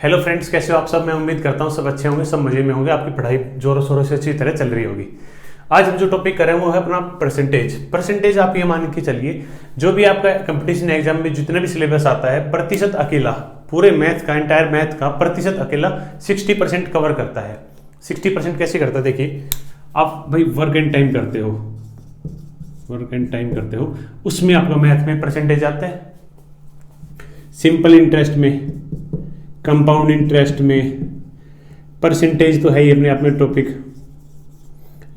Hello friends, कैसे हो आप सब। मैं उम्मीद करता हूँ सब अच्छे होंगे, सब मजे में होंगे, आपकी पढ़ाई जोरों शोरों से अच्छी तरह चल रही होगी। आज हम जो टॉपिक कर रहे हैं वो है अपना परसेंटेज। परसेंटेज आप ये मान के चलिए, जो भी आपका कंपटीशन एग्जाम में जितना भी सिलेबस आता है, प्रतिशत अकेला, पूरे मैथ का, एंटायर मैथ का प्रतिशत अकेला 60% कवर करता है। 60% कैसे करता है, देखिए आप भाई वर्क एंड टाइम करते हो, उसमें आपका मैथ में परसेंटेज आता है, सिंपल इंटरेस्ट में, कंपाउंड इंटरेस्ट में परसेंटेज तो है ही अपने आप में टॉपिक,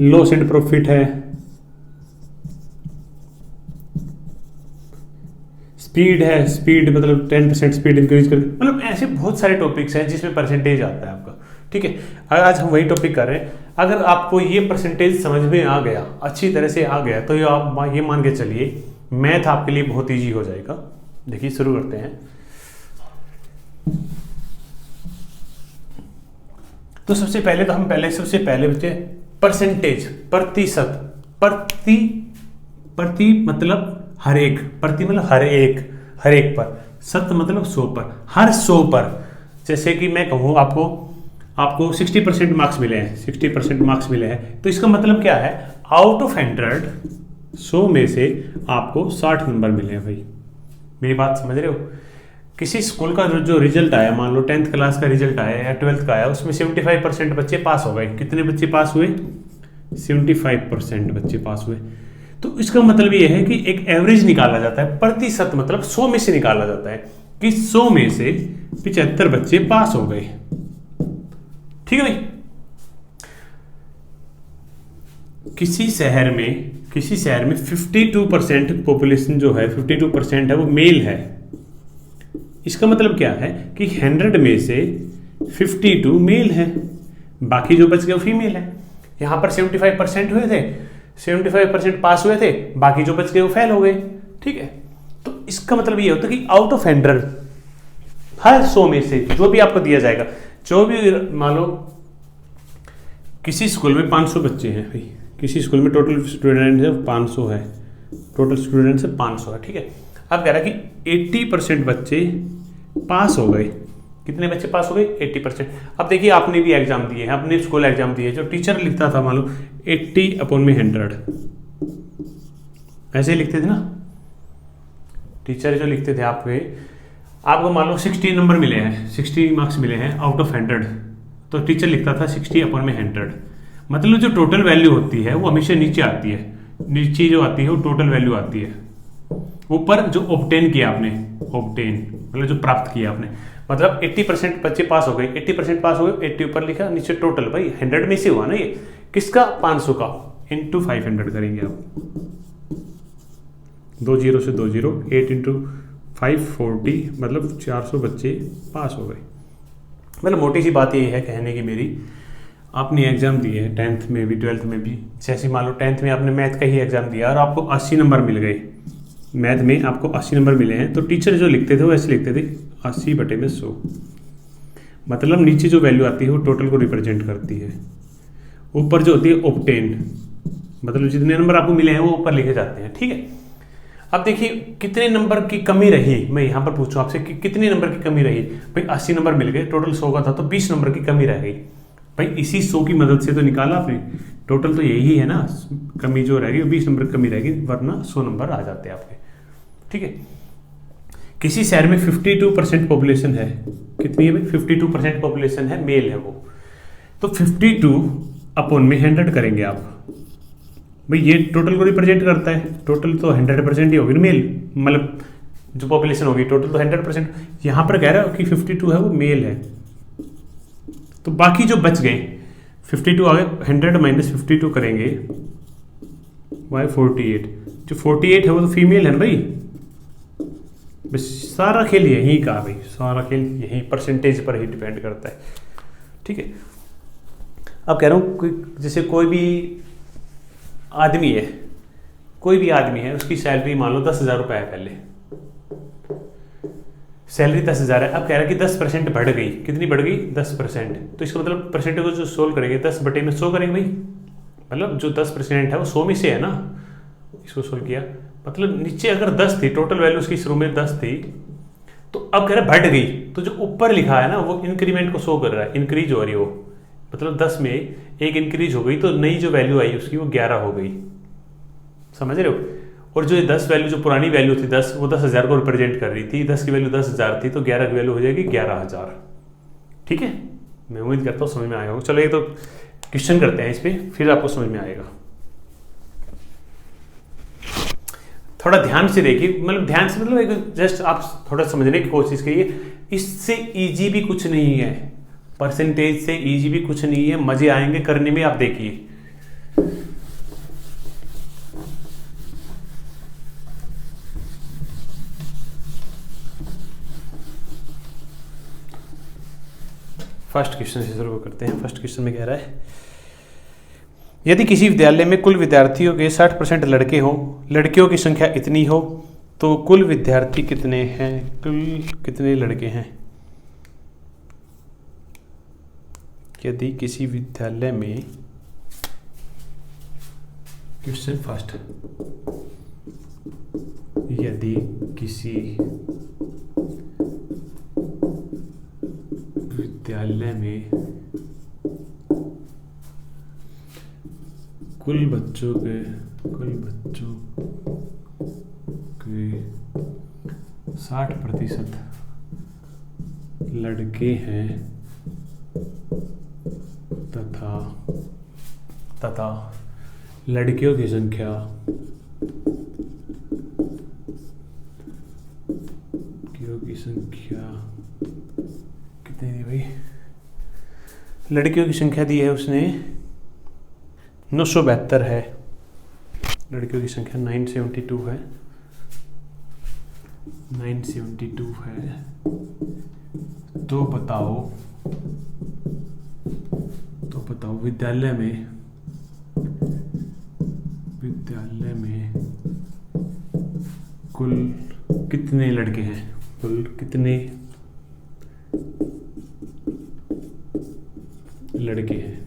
लॉस एंड प्रॉफिट है, स्पीड है, स्पीड मतलब 10% स्पीड इंक्रीज कर, मतलब ऐसे बहुत सारे टॉपिक्स हैं जिसमें परसेंटेज आता है आपका। ठीक है, आज हम वही टॉपिक कर रहे हैं। अगर आपको ये परसेंटेज समझ में आ गया, अच्छी तरह से आ गया, तो ये आप ये मान के चलिए मैथ आपके लिए बहुत ईजी हो जाएगा। देखिए शुरू करते हैं। तो सबसे पहले बच्चे परसेंटेज, प्रतिशत, प्रति मतलब हर एक, प्रति मतलब हर एक पर, सत मतलब 100 पर, हर 100 पर। जैसे कि मैं कहूँ आपको 60% मार्क्स मिले हैं, 60% मार्क्स मिले हैं, तो इसका मतलब क्या है, आउट ऑफ 100 में से आपको 60 नंबर मिले हैं। भाई मेरी बात समझ रहे हो। किसी स्कूल का जो रिजल्ट आया, मान लो 10th क्लास का रिजल्ट आया या 12th का आया, उसमें 75% बच्चे पास हो गए। कितने बच्चे पास हुए? 75% बच्चे पास हुए। तो इसका मतलब ये है कि एक एवरेज निकाला जाता है, प्रतिशत मतलब 100 में से निकाला जाता है कि 100 में से 75 बच्चे पास हो गए। ठीक है भाई। किसी शहर में 52% पॉपुलेशन जो है, 52% है वो मेल है। इसका मतलब क्या है कि 100 में से 52 मेल है, बाकी जो बच गए वो फीमेल है। यहां पर 75% हुए थे, 75% पास हुए थे, बाकी जो बच गए वो फेल हो गए। ठीक है, तो इसका मतलब ये होता है कि आउट ऑफ 100, हर 100 में से जो भी आपको दिया जाएगा, जो भी मान लो किसी स्कूल में 500 बच्चे हैं भाई, किसी स्कूल में टोटल स्टूडेंट है 500 है, टोटल स्टूडेंट है 500 है। ठीक है, अब कह रहा है कि 80% बच्चे पास हो गए। कितने बच्चे पास हो गए? 80%। अब देखिए आपने भी एग्जाम दिए हैं, अपने स्कूल एग्जाम दिए, जो टीचर लिखता था मान लो 80/100, ऐसे ही लिखते थे ना टीचर, जो लिखते थे आपको मान लो 60 नंबर मिले हैं, 60 मार्क्स मिले हैं आउट ऑफ 100, तो टीचर लिखता था 60/100। मतलब जो टोटल वैल्यू होती है वो हमेशा नीचे आती है, नीचे जो आती है वो टोटल वैल्यू आती है, ऊपर जो ऑब्टेन किया आपने, ऑब्टेन मतलब जो प्राप्त किया आपने, मतलब 80% बच्चे पास हो गए, 80% पास हो गए, 80 ऊपर लिखा, नीचे टोटल। भाई 100 में से हुआ ना ये, किसका? 500 का, इंटू 500 करेंगे आप, 2 0 से 2 0, 8 इंटू 5 40, मतलब 400 बच्चे पास हो गए। मतलब मोटी सी बात ये है कहने की मेरी, आपने एग्जाम दिए हैं 10th में भी 12th में भी, जैसे मान लो 10th में आपने मैथ का ही एग्जाम दिया और आपको 80 नंबर मिल गए, मैथ में आपको 80 नंबर मिले हैं, तो टीचर जो लिखते थे वो ऐसे लिखते थे 80/100। मतलब नीचे जो वैल्यू आती है वो टोटल को रिप्रेजेंट करती है, ऊपर जो होती है ऑब्टेन, मतलब जितने नंबर आपको मिले हैं वो ऊपर लिखे जाते हैं। ठीक है, अब देखिए कितने नंबर की कमी रही, मैं यहाँ पर पूछूं आपसे कि कितने नंबर की कमी रही। भाई 80 नंबर मिल गए, टोटल 100 का था, तो 20 नंबर की कमी रह गई। भाई इसी 100 की मदद से तो निकाला आपने, टोटल तो यही है ना, कमी जो रहेगी 20 नंबर की कमी रहेगी, वरना 100 नंबर आ जाते हैं आपके। ठीक है, किसी शहर में 52% पॉपुलेशन है, कितनी है भाई? 52% पॉपुलेशन है, मेल है वो, तो 52/100 करेंगे आप। भाई ये टोटल को रिप्रेजेंट करता है, टोटल तो 100% ही होगी मेल, मतलब जो पॉपुलेशन होगी टोटल तो 100%। यहां पर कह रहा है कि 52 है वो मेल है, तो बाकी जो बच गए 52 आ गए, 100 माइनस 52 करेंगे, वाई 48, जो 48 है वो तो फीमेल है ना भाई। बस सारा खेल यही का भाई, सारा खेल यही परसेंटेज पर ही डिपेंड करता है। ठीक है, अब कह रहा हूँ जैसे कोई भी आदमी है, उसकी सैलरी मान लो 10,000 रुपये है, पहले सैलरी 10,000 है। अब कह रहा है कि 10% बढ़ गई, कितनी बढ़ गई? 10%। तो इसका मतलब परसेंटेज को जो सोल्व करेंगे 10/100 करेंगे भाई, मतलब जो 10% है वो 100 में से है ना, इसको सोल्व किया, मतलब नीचे अगर 10 थी टोटल वैल्यू उसकी शुरू में 10 थी, तो अब कह रहा है बढ़ गई, तो जो ऊपर लिखा है ना वो इंक्रीमेंट को शो कर रहा है, इंक्रीज हो रही है वो, मतलब 10 में एक इंक्रीज हो गई तो नई जो वैल्यू आई उसकी वो 11 हो गई, समझ रहे हो। और जो 10 वैल्यू जो पुरानी वैल्यू थी 10, वो 10,000 को रिप्रेजेंट कर रही थी, 10 की वैल्यू 10,000 थी, तो 11 की वैल्यू हो जाएगी 11,000। ठीक है, मैं उम्मीद करता हूँ समझ में आएगा। चलो एक तो क्वेश्चन करते हैं इस पर, फिर आपको समझ में आएगा। थोड़ा ध्यान से देखिए, मतलब ध्यान से मतलब एक जस्ट आप थोड़ा समझने की कोशिश करिए, इससे इजी भी कुछ नहीं है, परसेंटेज से इजी भी कुछ नहीं है, मजे आएंगे करने में, आप देखिए। फर्स्ट क्वेश्चन से शुरू करते हैं। फर्स्ट क्वेश्चन में कह रहा है, यदि किसी विद्यालय में कुल विद्यार्थियों के 60% लड़के हों, लड़कियों की संख्या इतनी हो, तो कुल विद्यार्थी कितने हैं, कुल कितने लड़के हैं। यदि किसी विद्यालय में, क्वेश्चन फर्स्ट, यदि किसी विद्यालय में कुल बच्चों के 60% लड़के हैं तथा लड़कियों की संख्या कितनी दी भाई, लड़कियों की संख्या दी है उसने 972 है, लड़कियों की संख्या 972 है, 972 है। तो बताओ विद्यालय में कुल कितने लड़के हैं, कुल कितने लड़के हैं।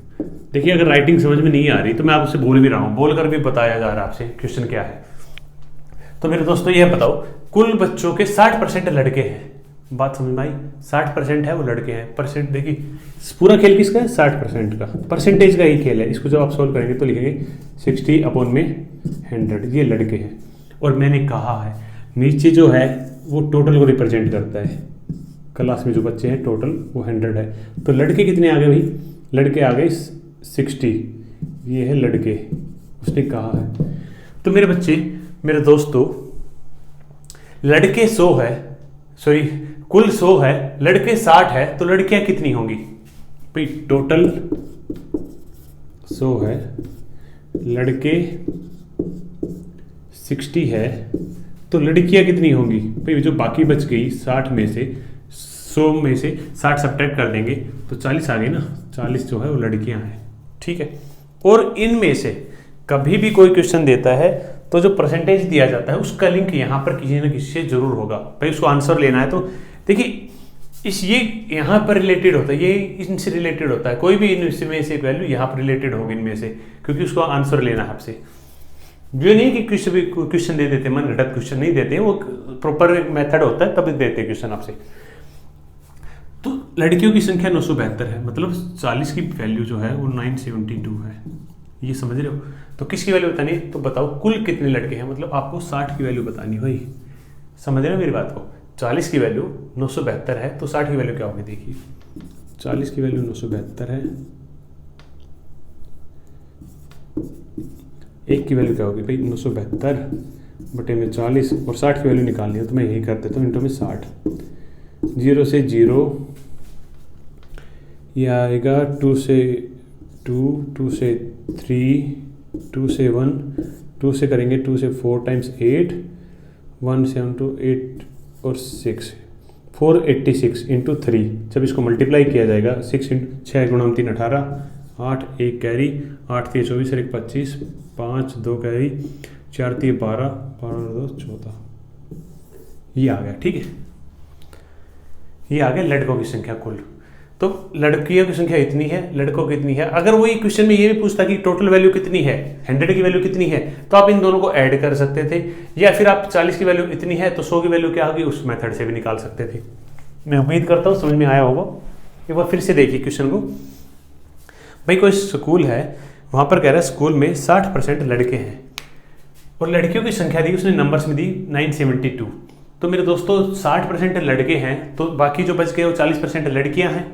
देखिए अगर राइटिंग समझ में नहीं आ रही तो मैं आपसे बोल भी रहा हूँ, बोल कर भी बताया जा रहा है आपसे क्वेश्चन क्या है। तो मेरे दोस्तों यह बताओ, कुल बच्चों के 60% लड़के हैं, बात समझ में आई, 60% है वो लड़के हैं। परसेंट देखिए पूरा खेल किसका है, 60% का, परसेंटेज का ही खेल है। इसको जब आप सोल्व करेंगे तो लिखेंगे 60/100, ये लड़के हैं। और मैंने कहा है नीचे जो है वो टोटल को रिप्रेजेंट करता है, क्लास में जो बच्चे हैं टोटल वो 100 है। तो लड़के कितने आ गए भाई, लड़के आ गए 60, ये है लड़के, उसने कहा है। तो मेरे बच्चे, मेरे दोस्तों, लड़के 100 है, सॉरी कुल 100 है, लड़के 60 है, तो लड़कियां कितनी होंगी भाई, टोटल 100 है, लड़के 60 है, तो लड़कियां कितनी होंगी भाई, जो बाकी बच गई 60 में से, 100 में से 60 सब्ट्रैक्ट कर देंगे तो 40 आ गई ना, 40 जो है वो लड़कियां हैं। ठीक है, और इनमें से कभी भी कोई क्वेश्चन देता है तो जो परसेंटेज दिया जाता है उसका लिंक यहाँ पर किसी न किसी से जरूर होगा भाई, उसको आंसर लेना है। तो देखिए ये यहाँ पर रिलेटेड होता है, ये इनसे रिलेटेड होता है, कोई भी इनमें से एक वैल्यू यहाँ पर रिलेटेड होगी इनमें से, क्योंकि उसको आंसर लेना है आपसे। ये नहीं कि क्वेश्चन दे देते, मन घटक क्वेश्चन नहीं देते, वो प्रॉपर मेथड होता है तब देते क्वेश्चन आपसे। तो लड़कियों की संख्या 972 है, मतलब 40 की वैल्यू जो है वो 972 है, ये समझ रहे हो। तो किसकी वैल्यू बतानी है, तो बताओ कुल कितने लड़के हैं, मतलब आपको 60 की वैल्यू बतानी भाई, समझ रहे हो मेरी बात को। 40 की वैल्यू 972 है, तो 60 की वैल्यू क्या होगी, देखिए 40 की वैल्यू 972 है, एक की वैल्यू क्या होगी भाई 972 बटे में 40, और 60 की वैल्यू निकालनी है तो मैं यही कर देता हूँ इंटू में 60, 0 से 0, ये आएगा 2 से 2, 2 से 3, 2 से 1, 2 से करेंगे 2 से 4 टाइम्स 8, 1 7 2 8 और 6, 486 इंटू 3। जब इसको मल्टीप्लाई किया जाएगा 6 गुणा 3 18, 8 1 कैरी, 8 3 24 और 1 25, 5 2 कैरी, 4 3 12, 12 2 14, ये आ गया। ठीक है, ये आ गया लड़कों की संख्या कुल। तो लड़कियों की संख्या इतनी है, लड़कों की इतनी है। अगर वही क्वेश्चन में ये भी पूछता कि टोटल वैल्यू कितनी है, 100 की वैल्यू कितनी है, तो आप इन दोनों को ऐड कर सकते थे, या फिर आप 40 की वैल्यू इतनी है तो 100 की वैल्यू क्या होगी, उस मेथड से भी निकाल सकते थे। मैं उम्मीद करता हूँ समझ में आया होगा। एक बार फिर से देखिए क्वेश्चन को। भाई कोई स्कूल है, वहाँ पर कह रहा है स्कूल में 60% लड़के हैं और लड़कियों की संख्या दी उसने नंबर्स में दी 972। तो मेरे दोस्तों 60% लड़के हैं तो बाकी जो बच गए वो 40% लड़कियां हैं।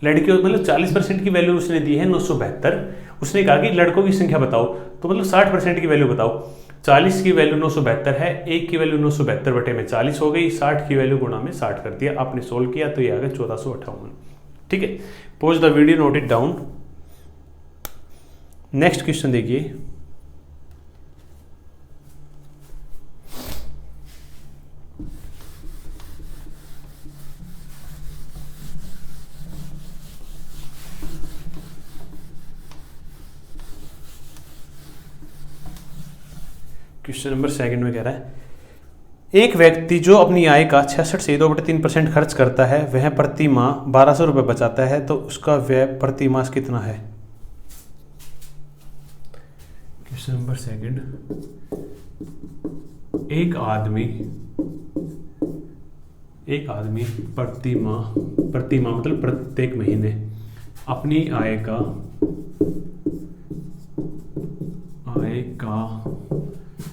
लड़कियों मतलब 40% की वैल्यू उसने दी है 972। उसने कहा कि लड़कों की संख्या बताओ, तो मतलब 60% की वैल्यू बताओ। 40 की वैल्यू 972 है, 1 की वैल्यू 972 बटे में 40 हो गई, 60 की वैल्यू गुणा में 60 कर दिया, आपने सोल्व किया तो ये आ गया 1458। ठीक है, pause the video, note it down. Next question देखिए। क्वेश्चन नंबर 2 में कह रहा है एक व्यक्ति जो अपनी आय का 66 से 2/3% खर्च करता है वह प्रति माह 1200 रुपये बचाता है, तो उसका व्यय प्रति मास कितना है। क्वेश्चन नंबर 2, एक आदमी प्रति माह मतलब प्रत्येक महीने अपनी आय का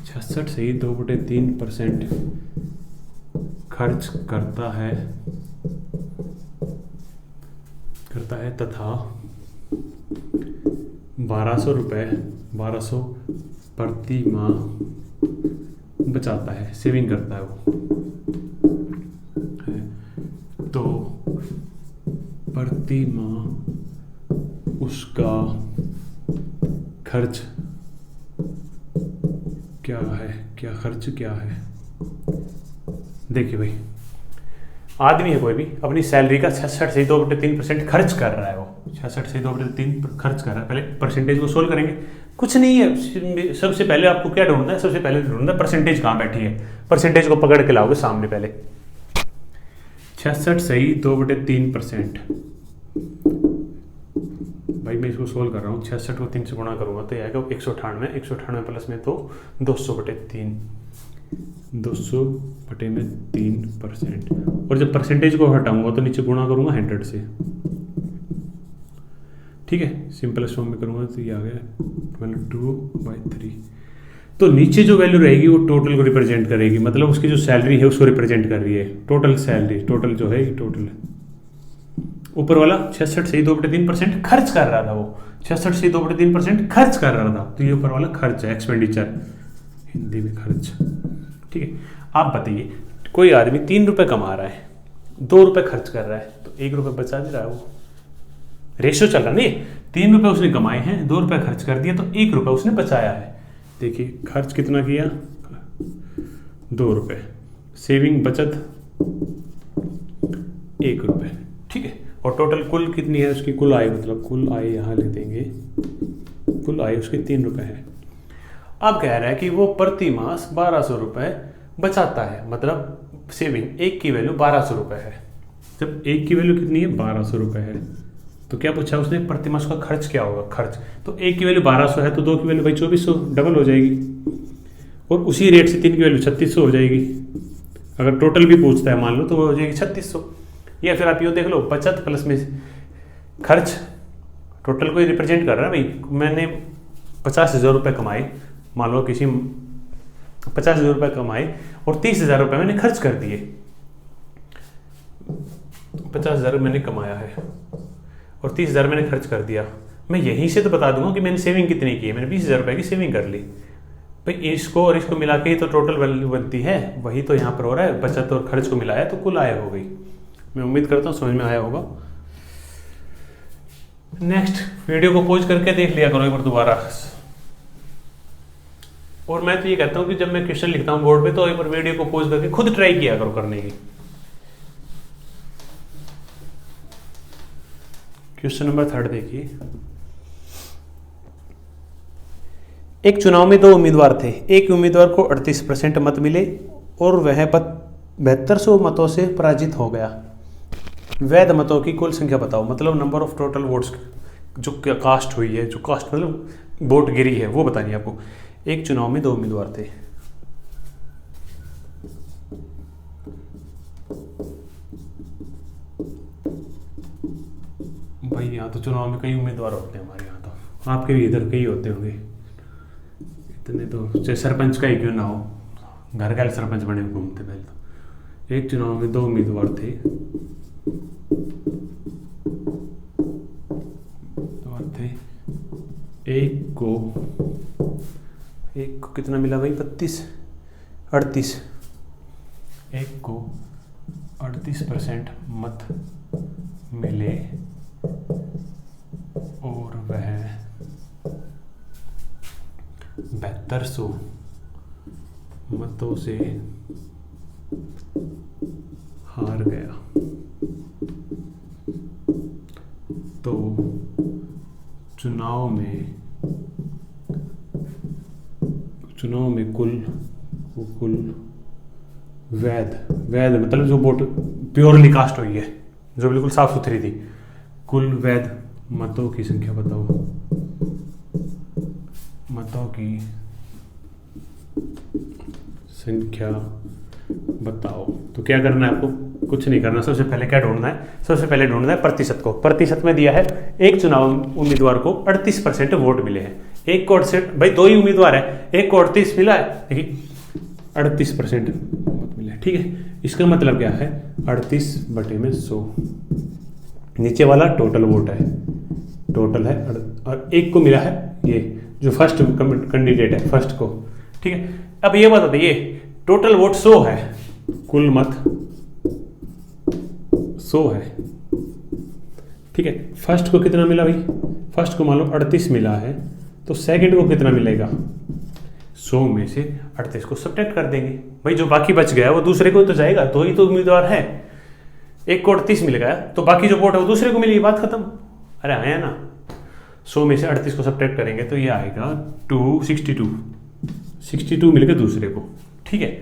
66 से 2/3% खर्च करता है तथा 1200 प्रति माह बचाता है, सेविंग करता है वो। तो प्रति माह उसका खर्च क्या है। देखिए भाई, आदमी है कोई भी, अपनी सैलरी का 66 से 2/3% खर्च कर रहा है। वो 66 से 2/3 खर्च कर रहा है। पहले परसेंटेज को सोल्व करेंगे। कुछ नहीं है, सबसे पहले आपको क्या ढूंढना है, सबसे पहले ढूंढना है परसेंटेज कहाँ बैठी है। परसेंटेज को पकड़ के लाओगे सामने। पहले 66 से 2/3%, भाई मैं इसको सोल्व कर रहा हूँ। 66 को 3 से गुणा करूँगा तो यह आएगा 198। 198 प्लस में तो 200/3, 200/3%। और जब परसेंटेज को हटाऊंगा तो नीचे गुणा करूँगा 100 से। ठीक है, सिंपलेस्ट फॉर्म में करूँगा तो ये आ गया 2/3। तो नीचे जो वैल्यू रहेगी वो टोटल को रिप्रेजेंट करेगी, मतलब उसकी जो सैलरी है उसको रिप्रेजेंट कर रही है। टोटल सैलरी, टोटल जो है टोटल। ऊपर वाला 66 से 2/3% खर्च कर रहा था, वो 66 से 2/3% खर्च कर रहा था, तो ये ऊपर वाला खर्च है, एक्सपेंडिचर, हिंदी में खर्च। ठीक है, आप बताइए कोई आदमी 3 रुपए कमा रहा है, 2 रुपए खर्च कर रहा है, तो 1 रुपए बचा दे रहा है। वो रेशियो चल रहा नहीं, 3 रुपए उसने कमाए हैं, 2 रुपए खर्च कर दिया, तो 1 रुपए उसने बचाया है। देखिए खर्च कितना किया, 2 रुपए, सेविंग बचत 1 रुपए। ठीक है, और टोटल कुल कितनी है उसकी, कुल आय, मतलब कुल आय यहाँ लिख देंगे, कुल आय उसकी 3 रुपए है। अब कह रहा है कि वो प्रति मास 1200 रुपए बचाता है, मतलब सेविंग, 1 की वैल्यू 1200 रुपए है। जब 1 की वैल्यू कितनी है, 1200 रुपए है, तो क्या पूछा उसने, प्रति मास का खर्च क्या होगा, खर्च। तो 1 की वैल्यू 1200 है तो 2 की वैल्यू भाई 2400, डबल हो जाएगी। और उसी रेट से 3 की वैल्यू 3600 हो जाएगी। अगर टोटल भी पूछता है मान लो तो वो हो जाएगी 3600। या फिर आप यूँ देख लो, बचत प्लस में खर्च, टोटल को रिप्रेजेंट कर रहा है। भाई मैंने 50,000 रुपये कमाए, मान लो किसी 50,000 रुपये कमाए और 30,000 रुपये मैंने खर्च कर दिए। 50,000 मैंने कमाया है और 30,000 मैंने खर्च कर दिया। मैं यहीं से तो बता दूंगा कि मैंने सेविंग कितनी की है। मैंने 20,000 रुपये की सेविंग कर ली। भाई इसको और इसको मिला के ही तो टोटल वैल्यू बनती है, वही तो यहाँ पर हो रहा है। बचत और खर्च को मिलाया तो कुल आय हो गई। मैं उम्मीद करता हूँ समझ में आया होगा। नेक्स्ट वीडियो को पॉज करके देख लिया करो एक बार दोबारा। और मैं तो ये कहता हूँ कि जब मैं क्वेश्चन लिखता हूँ बोर्ड पे तो एक बार वीडियो को पॉज करके खुद ट्राई किया करो करने की। क्वेश्चन नंबर 3 देखिए। एक चुनाव में 2 उम्मीदवार थे। एक उम्मीदवार को 38% मत मिले और वह 7200 मतों से पराजित हो गया। वैध मतों की कुल संख्या बताओ, मतलब नंबर ऑफ टोटल वोट्स जो कास्ट हुई है, जो कास्ट मतलब वोट गिरी है वो बतानी है आपको। एक चुनाव में 2 उम्मीदवार थे, भाई यहाँ तो चुनाव में कई उम्मीदवार होते हैं हमारे यहाँ, तो आपके भी इधर कई होते होंगे इतने, तो चाहे सरपंच का ही क्यों ना हो, घर का सरपंच बने घूमते पहले तो। एक चुनाव में 2 उम्मीदवार थे, एक को कितना मिला भाई, 38। एक को 38% मत मिले और वह 7200 मतों से हार गया, तो चुनाव में कुल वैध मतलब जो वोट प्योरली कास्ट हुई है, जो बिल्कुल साफ सुथरी थी, कुल वैध मतों की संख्या बताओ। मतों की संख्या बताओ, तो क्या करना है आपको, कुछ नहीं करना। सबसे पहले क्या ढूंढना है, सबसे पहले ढूंढना है प्रतिशत को। प्रतिशत में दिया है एक चुनाव उम्मीदवार को 38% वोट मिले हैं, एक को 68, भाई 2 ही उम्मीदवार है, एक को 38 मिला है, देखिए 38% वोट मिले, ठीक है। इसका मतलब क्या है, 38/100, नीचे वाला टोटल वोट है, टोटल है, और एक को मिला है ये जो फर्स्ट कैंडिडेट है, फर्स्ट को, ठीक है। अब ये बता दीजिए टोटल वोट 100 है, कुल मत 100 है, ठीक है। फर्स्ट को कितना मिला भाई, फर्स्ट को मान लो 38 मिला है, तो सेकंड को कितना मिलेगा, 100 में से 38 को सब्ट्रैक्ट कर देंगे, भाई जो बाकी बच गया वो दूसरे को तो जाएगा, 2 ही तो उम्मीदवार है, एक को 38 मिल गया तो बाकी जो वोट है वो दूसरे को मिलेगी, बात खत्म। अरे आया ना, 100 में से 38 को सब्ट्रैक्ट करेंगे तो ये आएगा 62 मिल गए दूसरे को, ठीक है।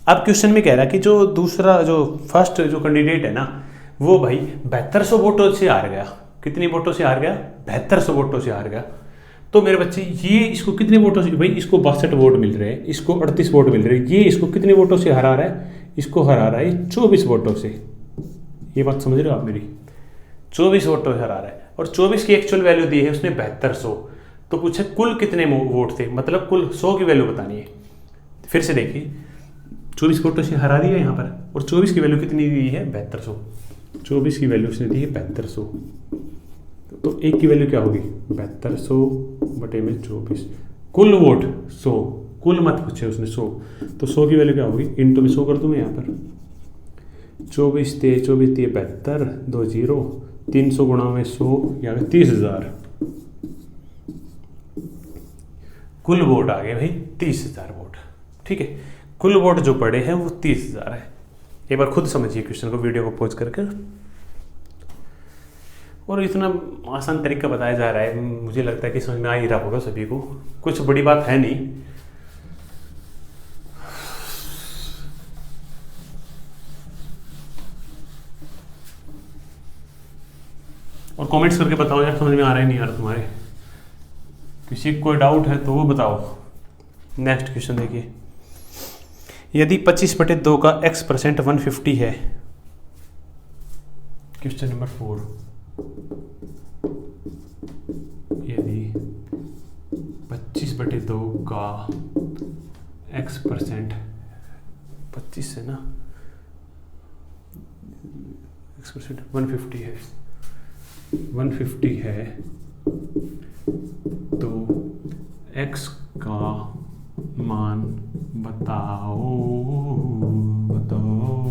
अब क्वेश्चन में कह रहा है कि जो दूसरा जो फर्स्ट जो कैंडिडेट है ना, वो भाई 7200 वोटों से हार गया। कितनी वोटों से हार गया, 7200 वोटों से हार गया। तो मेरे बच्चे ये इसको कितने वोटों से, भाई इसको 62 वोट मिल रहे हैं, इसको 38 वोट मिल रहे हैं, ये इसको कितने वोटों से हरा रहा है, इसको हरा रहा है 24 वोटों से। ये बात समझ रहे हो आप मेरी, 24 वोटों से हरा रहा है, और 24 की एक्चुअल वैल्यू दी है उसने 7200, तो पूछे कुल कितने वोट थे, मतलब कुल 100 की वैल्यू बतानी है। फिर से देखिए 24 वोटों से हरा दिया यहाँ पर, और 24 की वैल्यू कितनी दी है, 7200, 24 की वैल्यू उसने दी है 7200, तो एक की वैल्यू क्या होगी, 7200/24, कुल वोट 100, कुल मत पूछे उसने 100, तो 100 की वैल्यू क्या होगी, इंटू में 100 कर दूँ मैं यहाँ पर, 24 72, 2 0, 300 गुणा में 100, यहाँ पे 30,000 कुल वोट आ गए भाई, 30,000 वोट, ठीक है। कुल वोट जो पड़े हैं वो 30,000 है। एक बार खुद समझिए क्वेश्चन को, वीडियो को पॉज करके। और इतना आसान तरीका बताया जा रहा है, मुझे लगता है कि समझ में आ ही रहा होगा सभी को, कुछ बड़ी बात है नहीं। और कमेंट्स करके बताओ यार, समझ में आ रहा है नहीं आ रहा तुम्हारे, किसी को कोई डाउट है तो वो बताओ। नेक्स्ट क्वेश्चन देखिए, यदि 25/2 का x% 150 है, क्वेश्चन नंबर 4, यदि 25/2 का x%, 25 है ना, x% 150 है, 150 है, तो x का मान बताओ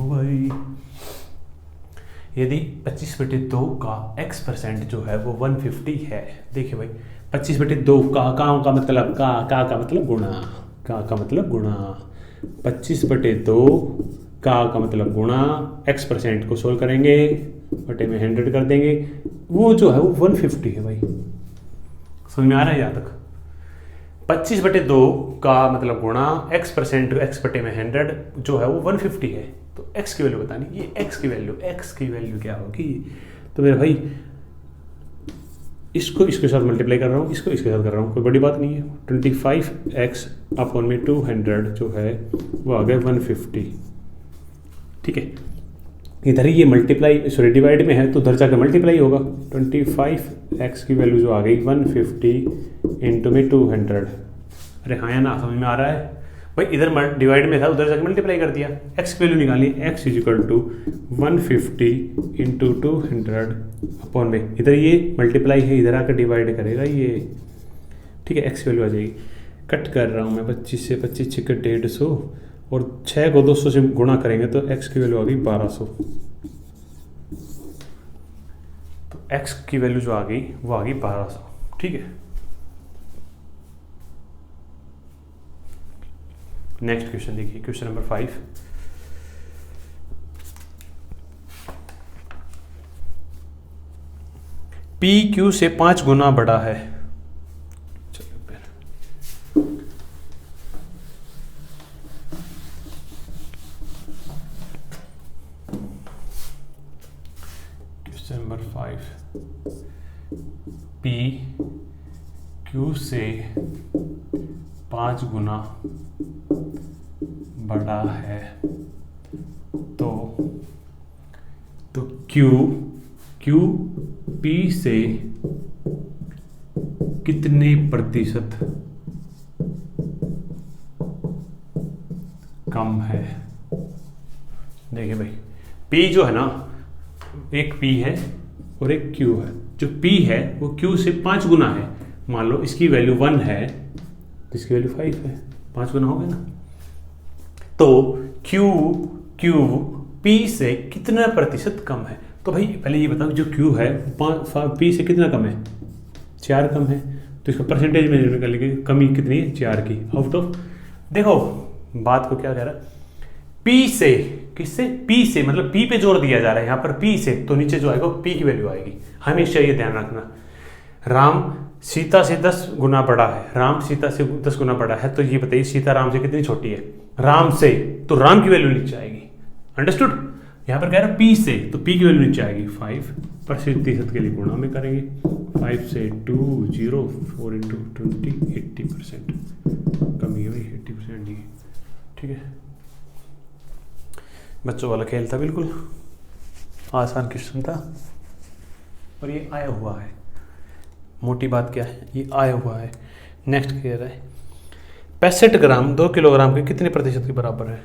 भाई। यदि 25/2 का x% जो है वो 150 है, देखिए भाई 25/2 का मतलब का मतलब गुणा, का मतलब गुणा, 25/2 का मतलब गुणा, x% को सोल्व करेंगे, बटे में 100 कर देंगे, वो जो है वो 150 है भाई, समझ में आ रहा है यहाँ तक। 25/2 का मतलब गुणा x% x बटे में 100 जो है वो 150 है, तो x की वैल्यू बतानी, ये x की वैल्यू क्या होगी। तो मेरे भाई इसको इसके साथ मल्टीप्लाई कर रहा हूँ, इसको इसके साथ कर रहा हूँ, कोई बड़ी बात नहीं है। 25x अपॉन में 200 जो है वो आ गया 150, ठीक है। इधर ही ये मल्टीप्लाई सॉरी डिवाइड में है तो उधर जाकर मल्टीप्लाई होगा। 25x की वैल्यू जो आ गई 150 इंटू में 200। अरे हाँ या ना, समझ में आ रहा है भाई, इधर डिवाइड में था उधर जाकर मल्टीप्लाई कर दिया। x की वैल्यू निकाली, x is equal to 150 into 200 upon में, इधर ये मल्टीप्लाई है इधर आकर डिवाइड करेगा ये, ठीक है। x की वैल्यू आ जाएगी, कट कर रहा हूँ मैं 25 से 25 6 150 और 6 को 200 से गुणा करेंगे तो x की वैल्यू आ गई 1200। तो x की वैल्यू जो आ गई वो आ गई 1200, ठीक है। नेक्स्ट क्वेश्चन देखिए, क्वेश्चन नंबर 5। P Q से 5 गुना बड़ा है। क्वेश्चन नंबर 5, P Q से 5 गुना बड़ा है तो Q P से कितने प्रतिशत कम है। देखिए भाई, P जो है ना, एक P है और एक Q है। जो P है वो Q से 5 गुना है। मान लो इसकी वैल्यू 1 है तो इसकी वैल्यू 5 है, 5 गुना हो गया ना। तो Q P से कितना प्रतिशत कम है। तो भाई पहले ये बताओ, जो Q है P से कितना कम है, 4 कम है। तो इसका परसेंटेज में निकाल लेंगे, कमी कितनी है 4 की आउट ऑफ। देखो बात को क्या कह रहा है, P से, किससे, P से, मतलब P पे जोर दिया जा रहा है यहाँ पर P से, तो नीचे जो आएगा P की वैल्यू आएगी। हमेशा ये ध्यान रखना, राम सीता से 10 गुना बड़ा है, राम सीता से 10 गुना बड़ा है, तो ये बताइए सीता राम से कितनी छोटी है, राम से, तो राम की वैल्यू नीचे आएगी। अंडरस्टूड। यहाँ पर कह रहा है P से, तो P की वैल्यू नीचे आएगी 5, प्रतिशत के लिए गुणा में करेंगे। 5 से 2 0 4 इंटू 20 80%, कमी है भाई 80% ही, ठीक है। बच्चों वाला खेल था, बिल्कुल आसान क्वेश्चन था और ये आया हुआ है। मोटी बात क्या है, ये आया हुआ है। नेक्स्ट कह रहा है 65 ग्राम 2 किलोग्राम के कितने प्रतिशत के बराबर है।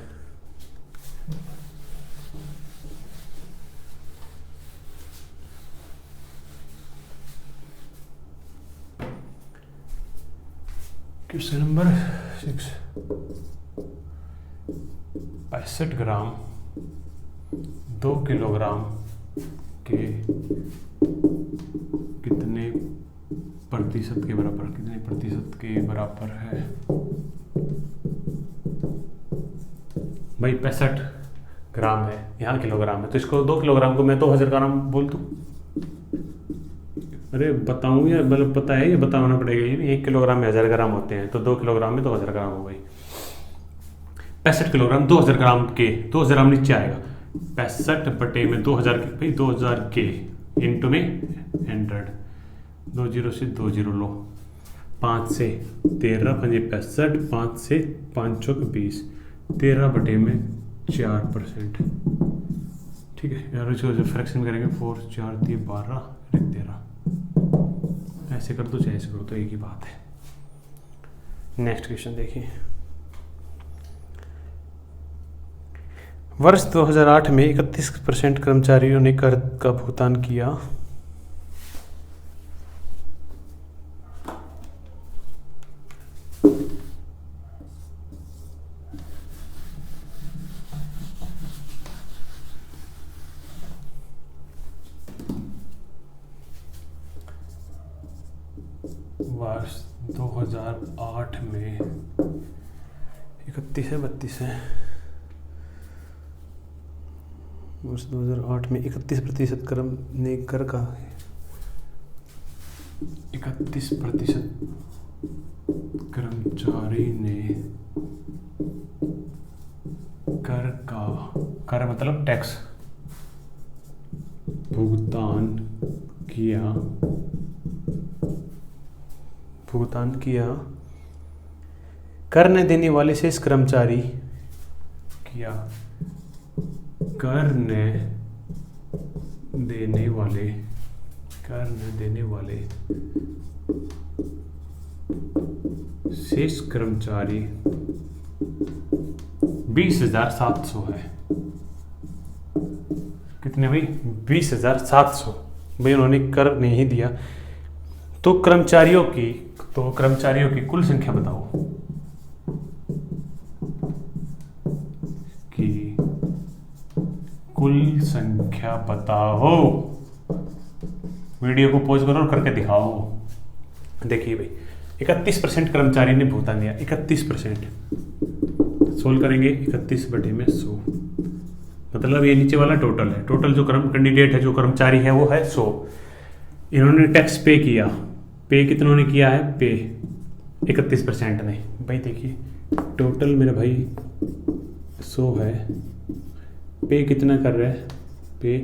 क्वेश्चन नंबर 6, 65 ग्राम 2 किलोग्राम के कितने प्रतिशत के बराबर, कितने प्रतिशत के बराबर है। भाई 65 ग्राम है, यहाँ किलोग्राम है, तो इसको 2 किलोग्राम को मैं 2000 ग्राम बोल दूँ। अरे बताऊँ या मतलब पता है, ये बताना पड़ेगा। ये 1 किलोग्राम में 1000 ग्राम होते हैं, तो 2 किलोग्राम में 2000 ग्राम हो गई। 65 किलोग्राम 2000 ग्राम के, 2000 ग्राम नीचे आएगा, 65 बटे में 2000 के, भाई 2000 के इंटू में 100, 2 0 से 2 0 लो, 5 से 13 5 65, 5 से 5 चौक 20, 13 बटे में 4%, ठीक है यार। इसको जो फ्रैक्शन करेंगे 4 4 3 12 13, ऐसे कर दो चाहे ऐसे करो तो एक ही बात है। नेक्स्ट क्वेश्चन देखिए, वर्ष 2008 में 31% कर्मचारियों ने कर का भुगतान किया। वर्ष 2008 में 31 है 32 है, वर्ष 2008 में 31% कर्म ने कर का 31% कर्मचारी ने कर कर मतलब टैक्स, भुगतान किया करने देने वाले शेष कर्मचारी करने देने वाले शेष कर्मचारी 20,700 है। कितने भाई? 20,700। भाई उन्होंने कर नहीं दिया, तो कर्मचारियों की कुल संख्या बताओ कि कुल संख्या बताओ। वीडियो को पॉज करो और करके दिखाओ। देखिए भाई 31% कर्मचारी ने भुगतान दिया, 31%। सोल्व करेंगे 31/100, मतलब ये नीचे वाला टोटल है। टोटल जो कैंडिडेट है, जो कर्मचारी है वो है 100। इन्होंने टैक्स पे किया, पे कितनों ने किया है? पे 31% ने। भाई देखिए टोटल मेरा भाई 100 है, पे कितना कर रहा है? पे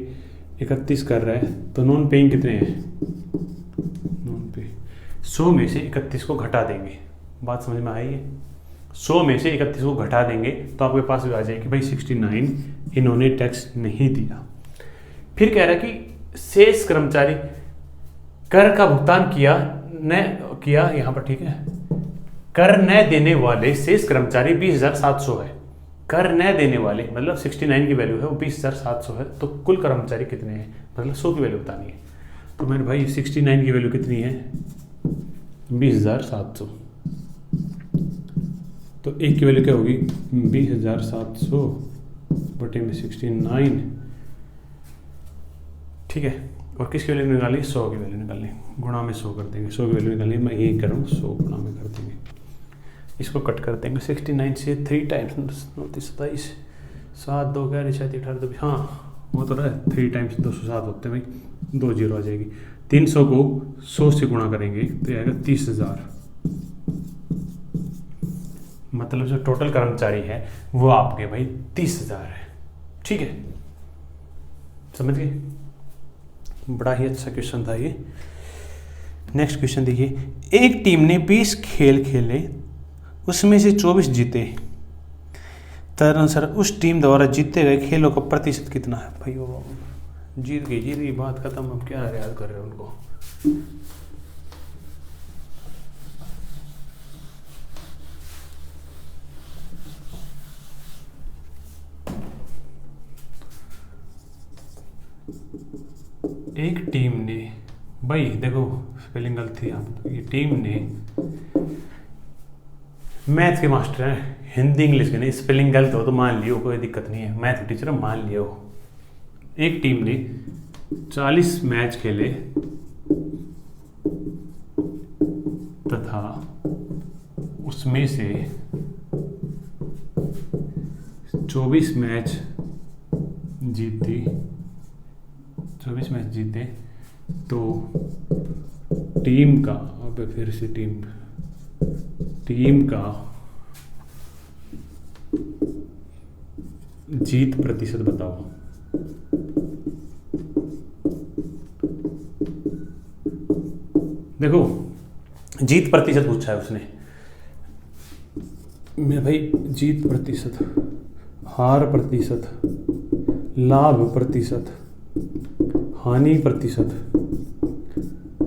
31 कर रहा है, तो नॉन पेइंग कितने हैं? नॉन पे 100 में से 31 को घटा देंगे। बात समझ में आई है? 100 में से 31 को घटा देंगे तो आपके पास भी आ जाएगी भाई 69 इन्होंने टैक्स नहीं दिया। फिर कह रहा है कि शेष कर्मचारी कर का भुगतान किया यहाँ पर, ठीक है। कर न देने वाले शेष कर्मचारी 20,700 है। कर न देने वाले मतलब 69 की वैल्यू है, वो 20,700 है। तो कुल कर्मचारी कितने हैं, मतलब 100 की वैल्यू बतानी है। तो मेरे भाई 69 की वैल्यू कितनी है? 20,700। तो एक की वैल्यू क्या होगी? 20,700 बटे में 69, ठीक है। और किसकी वैल्यू निकाली? 100 की वैल्यू निकालनी, गुणा में 100 कर देंगे। 100 की वैल्यू निकालनी, मैं यही करूँ 100 गुणा में कर देंगे। इसको कट कर देंगे 69 से 3 टाइम्स 27, 7 2 11 6 18 2, हाँ वो तो रहा है 3 टाइम्स 207 होते हैं भाई, 2 जीरो आ जाएगी। 300 को 100 से गुणा करेंगे तो आएगा 30,000। मतलब जो टोटल कर्मचारी है वो आपके भाई 30,000 है, ठीक है। समझ गए? बड़ा ही अच्छा क्वेश्चन था ये। नेक्स्ट क्वेश्चन देखिए, एक टीम ने 20 खेल खेले, उसमें से 24 जीते, तदनुसार उस टीम द्वारा जीते गए खेलों का प्रतिशत कितना है? भाई वो जीत गई, बात खत्म। अब क्या याद कर रहे हो उनको? एक टीम ने, भाई देखो स्पेलिंग गलती यहाँ पे, ये टीम ने, मैथ के मास्टर हैं, हिंदी इंग्लिश के नहीं। स्पेलिंग गलत हो तो मान लियो, कोई दिक्कत नहीं है, मैथ टीचर मान लियो। एक टीम ने 40 मैच खेले तथा उसमें से 24 मैच जीते, तो टीम का, अब फिर से टीम का जीत प्रतिशत बताओ। देखो जीत प्रतिशत पूछा है उसने, मैं भाई जीत प्रतिशत, हार प्रतिशत, लाभ प्रतिशत, हानि प्रतिशत,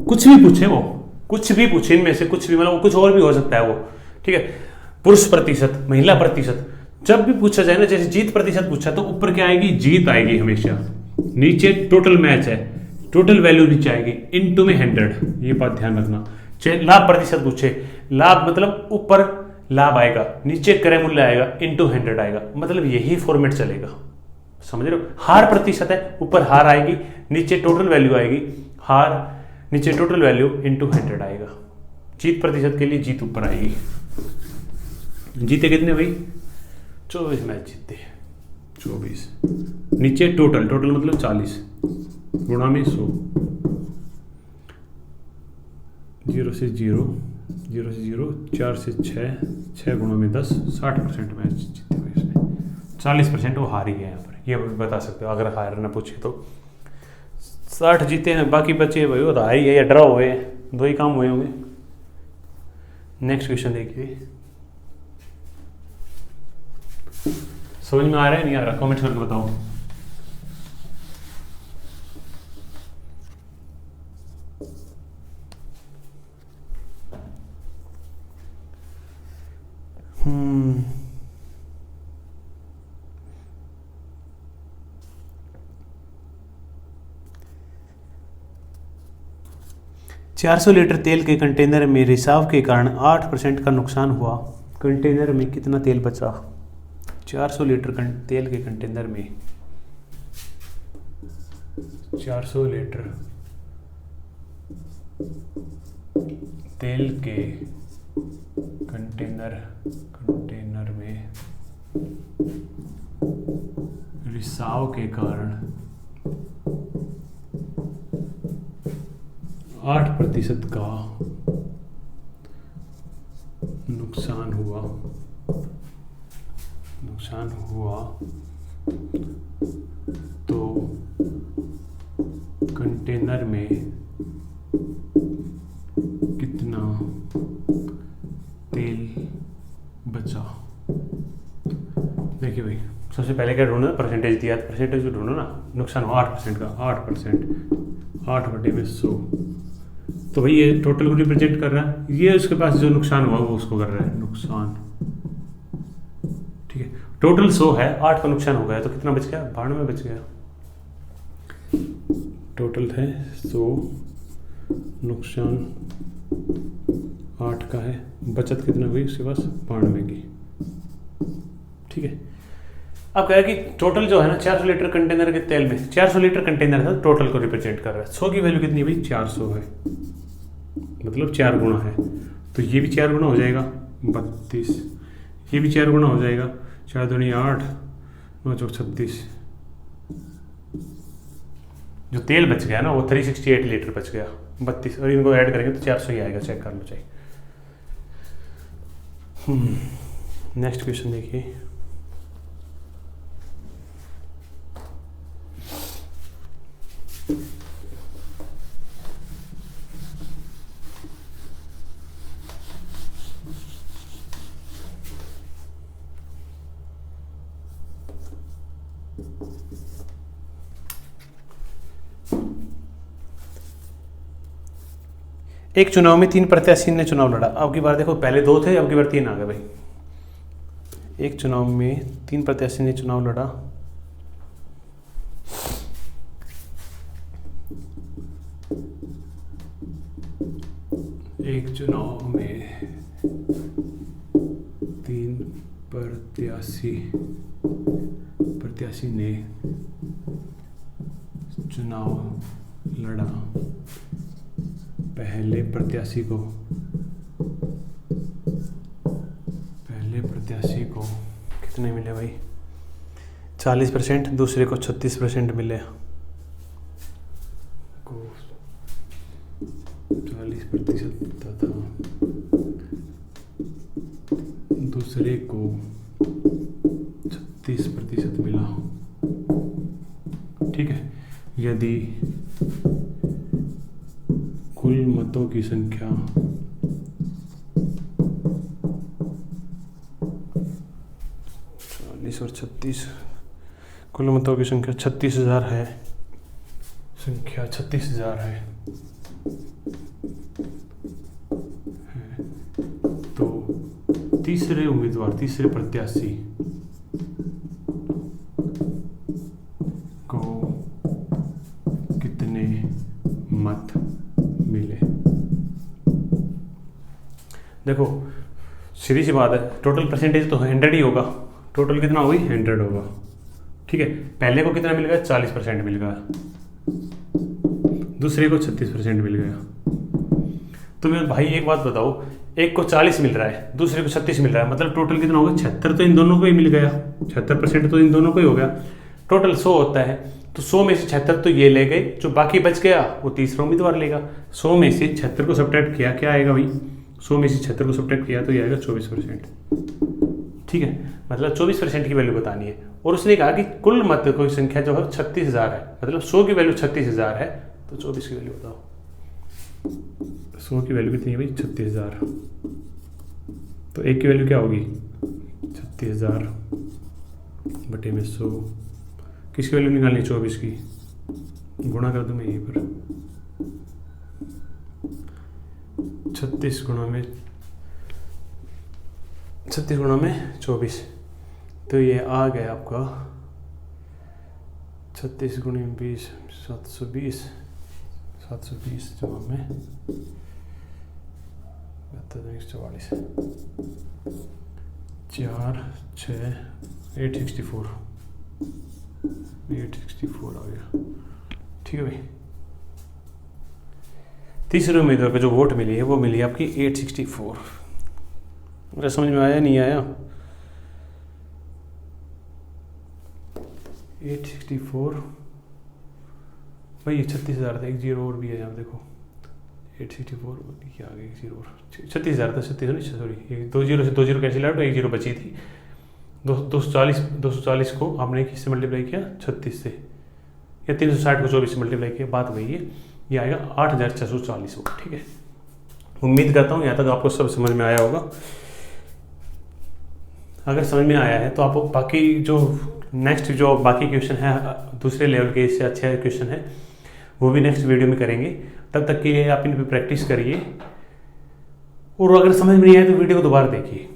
कुछ भी पूछे वो, कुछ भी पूछे इनमें से कुछ भी, मतलब कुछ और भी हो सकता है वो, ठीक है। पुरुष प्रतिशत, महिला प्रतिशत, जब भी पूछा जाए ना, जैसे जीत प्रतिशत पूछा तो ऊपर क्या आएगी? जीत आएगी हमेशा। नीचे टोटल मैच है, टोटल वैल्यू नीचे आएगी, इनटू में 100, ये बात ध्यान रखना। चाहे लाभ प्रतिशत पूछे, लाभ मतलब ऊपर लाभ आएगा, नीचे क्रय मूल्य आएगा, इनटू 100 आएगा, मतलब यही फॉर्मेट चलेगा। समझ रहे हो? हार प्रतिशत है, ऊपर हार आएगी, नीचे टोटल वैल्यू आएगी, हार नीचे टोटल वैल्यू इनटू 100 आएगा। जीत प्रतिशत के लिए जीत ऊपर आएगी। जीते कितने भाई? 24 मैच जीते, 24, नीचे टोटल मतलब 40 गुणा में 100, 0 से 0, 0 से 0, 4 से 6, 6 गुणा में 10, 60% मैच जीते हुए इसने, 40% वो हार ही गया यहाँ पर। ये भी बता सकते हो अगर हायर ना पूछे तो। 60 जीते हैं, बाकी बचे भाई वो तो हार ही है या ड्रॉ हुए हैं, 2 ही काम हुए होंगे। नेक्स्ट क्वेश्चन देखिए, समझ में आ रहा है नहीं आ रहा, कमेंट करके बताओ। हम्म 400 लीटर तेल के कंटेनर में रिसाव के कारण 8% का नुकसान हुआ। कंटेनर में कितना तेल बचा? 400 लीटर तेल के कंटेनर में 400 लीटर तेल के कंटेनर में रिसाव के कारण 8% का नुकसान हुआ तो कंटेनर में कितना तेल बचा? देखिए भाई, सबसे पहले क्या ढूंढना, परसेंटेज दिया, परसेंटेज ढूंढो ना। नुकसान हुआ 8% का, 8%, 8/100, तो भाई ये टोटल को रिप्रेजेंट कर रहा है, ये उसके पास जो नुकसान हुआ वो उसको कर रहा है नुकसान। ठीक है, टोटल 100 है, 8 का नुकसान हो गया तो कितना बच गया? 92 बच गया। टोटल है 100, नुकसान 8 का है, बचत कितना हुई उसके पास? 92 की। ठीक है, अब कह रहा है कि टोटल जो है ना 400 लीटर कंटेनर के तेल में, 400 लीटर कंटेनर है, टोटल को रिप्रेजेंट कर रहा है। 100 की वैल्यू कितनी भाई? 400 है, मतलब 4 गुना है, तो ये भी 4 गुना हो जाएगा 32, ये भी 4 गुना हो जाएगा, 4 दूनी 8, 9 चौक 36। जो तेल बच गया ना वो 368 लीटर बच गया, 32, और इनको ऐड करेंगे तो 400 ही आएगा, चेक कर लो चाहिए। नेक्स्ट क्वेश्चन देखिए, एक चुनाव में 3 प्रत्याशी ने चुनाव लड़ा। अब की बार देखो, पहले 2 थे, अब की बार 3 आ गए भाई। एक चुनाव में 3 प्रत्याशी ने चुनाव लड़ा, एक चुनाव में 3 प्रत्याशी ने चुनाव लड़ा। पहले प्रत्याशी को कितने मिले भाई? 40%, दूसरे को 36% मिले। को 40% तथा दूसरे को 36% मिला। ठीक है, यदि कुल मतों की संख्या 40 और 36, कुल मतों की संख्या 36,000 है, संख्या 36,000 है, तो तीसरे उम्मीदवार, तीसरे प्रत्याशी को कितने मत मिले? देखो सीधी सी बात है, टोटल परसेंटेज तो 100 ही होगा, टोटल कितना होगी? 100 होगा। ठीक है, पहले को कितना मिल गया? 40% मिल गया, दूसरे को 36% मिल गया। तो मैं भाई एक बात बताओ, एक को 40 मिल रहा है, दूसरे को 36 मिल रहा है, मतलब टोटल कितना होगा? 76 तो इन दोनों को ही मिल गया, 76% तो इन दोनों को ही हो गया। टोटल 100 होता है, तो 100 में से 76 तो ये ले गए, जो बाकी बच गया वो तीसरा उम्मीदवार लेगा। 100 में से 76 को सब्ट्रैक्ट किया, क्या आएगा भाई? 100 में से 76 को सब्ट्रैक्ट किया तो ये आएगा 24%। ठीक है, मतलब 24% की वैल्यू बतानी है। और उसने कहा कि कुल मत कोई संख्या जो है 36,000 है, मतलब 100 की वैल्यू 36,000 है, तो 24 की वैल्यू बताओ। 100 की वैल्यू कितनी है भाई? 36,000। तो 1 की वैल्यू क्या होगी? 36,000 बटे में 100। किसकी वैल्यू निकालनी है? 24 की। गुणा कर दूँ मैं यहीं पर, 36 गुणा में 24, तो ये आ गया आपका 36 गुणे 20, 720 जमा में 44, 4 6 864 आ गया। ठीक है भाई, तीसरे उम्मीदवार को जो वोट मिली है वो मिली आपकी 864। मेरा समझ में आया नहीं आया? 864 भाई, ये 36,000 था, एक जीरो और भी है यहाँ देखो। 864 क्या आ गया? एक जीरो और, 36,000 था, 36 नहीं सॉरी, 2 जीरो से 2 जीरो कैंसिल आउट, एक जीरो बची थी। 240 को आपने किससे मल्टीप्लाई किया? 36 से, या 360 को 24 से मल्टीप्लाई किया, बात वही है। ये आएगा 8,640 वोट। ठीक है, उम्मीद करता हूँ यहाँ तक आपको सब समझ में आया होगा। अगर समझ में आया है तो आप बाकी जो नेक्स्ट जो बाकी क्वेश्चन है दूसरे लेवल के, इससे अच्छे क्वेश्चन है, वो भी नेक्स्ट वीडियो में करेंगे। तब तक के लिए आप इन पर प्रैक्टिस करिए, और अगर समझ में नहीं आए तो वीडियो को दोबारा देखिए।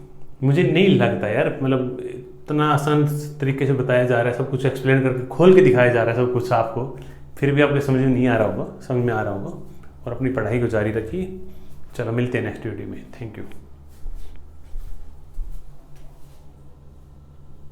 मुझे नहीं लगता यार, मतलब इतना आसान तरीके से बताया जा रहा है, सब कुछ एक्सप्लेन करके खोल के दिखाया जा रहा है सब कुछ आपको, फिर भी आपको समझ में नहीं आ रहा होगा, समझ में आ रहा होगा। और अपनी पढ़ाई को जारी रखिए। चलो मिलते हैं नेक्स्ट वीडियो में। Thank you.